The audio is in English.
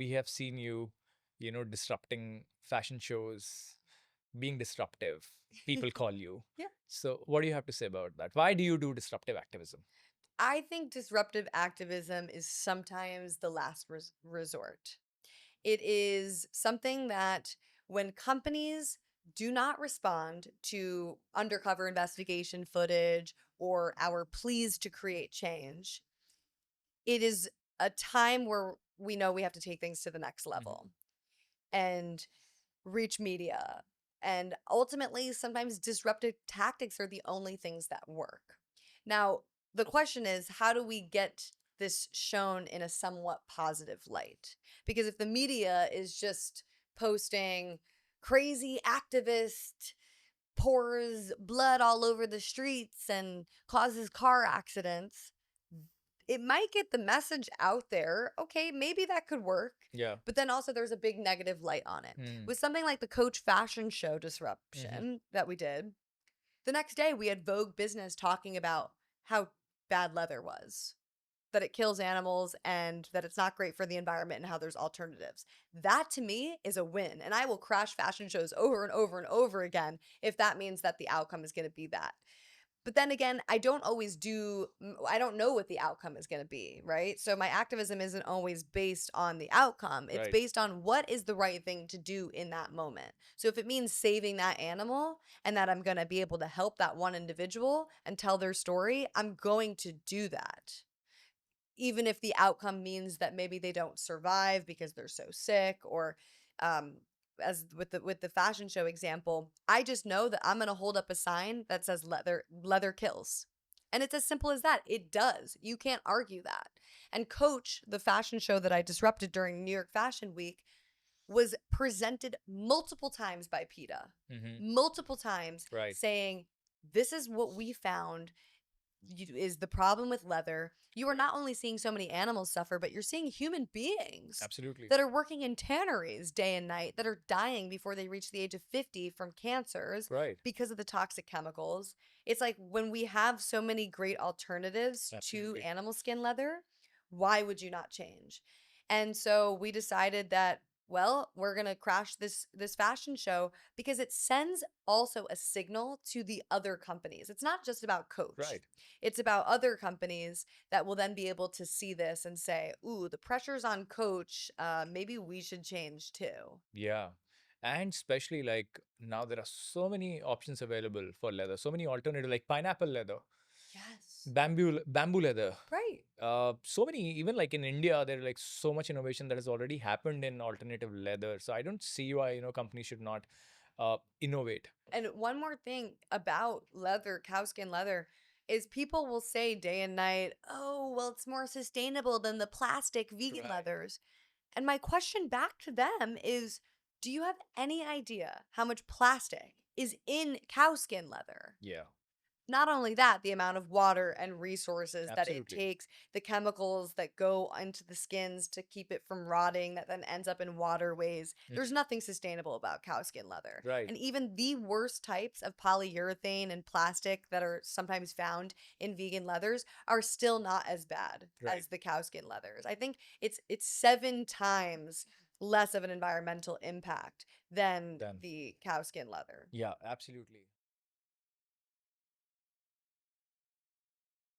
We have seen you, disrupting fashion shows, being disruptive. People call you. Yeah. So, what do you have to say about that? Why do you do disruptive activism? I think disruptive activism is sometimes the last resort. It is something that when companies do not respond to undercover investigation footage or our pleas to create change, it is a time where we know we have to take things to the next Mhm. level and reach media. And ultimately, sometimes disruptive tactics are the only things that work. Now, the question is, how do we get this shown in a somewhat positive light? Because if the media is just posting crazy activist pours blood all over the streets and causes car accidents, it might get the message out there. Okay, maybe that could work. Yeah. But then also there's a big negative light on it. Mm. With something like the Coach fashion show Hmm. disruption that we did, the next day we had Vogue Business talking about how bad leather was, that it kills animals and that it's not great for the environment and how there's alternatives. That to me is a win. And I will crash fashion shows over and over and over again if that means that the outcome is going to be that. But then again, I don't know what the outcome is going to be, right? So my activism isn't always based on the outcome. It's Right. based on what is the right thing to do in that moment. So if it means saving that animal and that I'm going to be able to help that one individual and tell their story, I'm going to do that. Even if the outcome means that maybe they don't survive because they're so sick or um as with the fashion show example, I just know that I'm going to hold up a sign that says leather kills. And it's as simple as that. It does. You can't argue that. And Coach, the fashion show that I disrupted during New York Fashion Week, was presented multiple times by PETA. Hmm. Multiple times Right. saying, this is what we found is the problem with leather. You are not only seeing so many animals suffer, but you're seeing human beings Absolutely. that are working in tanneries day and night that are dying before they reach the age of 50 from cancers Right. because of the toxic chemicals. It's like when we have so many great alternatives to Absolutely. animal skin leather, why would you not change? And so we decided that, well, we're going to crash this fashion show because it sends also a signal to the other companies. It's not just about Coach. Right. It's about other companies that will then be able to see this and say, ooh, the pressure's on Coach. Maybe we should change too. Yeah. And especially like now there are so many options available for leather, so many alternatives like pineapple leather, Yes. bamboo leather. Right. So many, even like in India, there are like so much innovation that has already happened in alternative leather. So I don't see why, companies should not innovate. And one more thing about leather, cowskin leather, is people will say day and night, oh, well, it's more sustainable than the plastic vegan Right. leathers. And my question back to them is, do you have any idea how much plastic is in cowskin leather? Yeah, Not only that, the amount of water and resources that it absolutely. takes, the chemicals that go into the skins to keep it from rotting, that then ends up in waterways. Mm. There's nothing sustainable about cowskin leather. Right. And even the worst types of polyurethane and plastic that are sometimes found in vegan leathers are still not as bad Right. as the cowskin leathers. I think it's 7 times less of an environmental impact than Then, the cowskin leather. yeah, absolutely.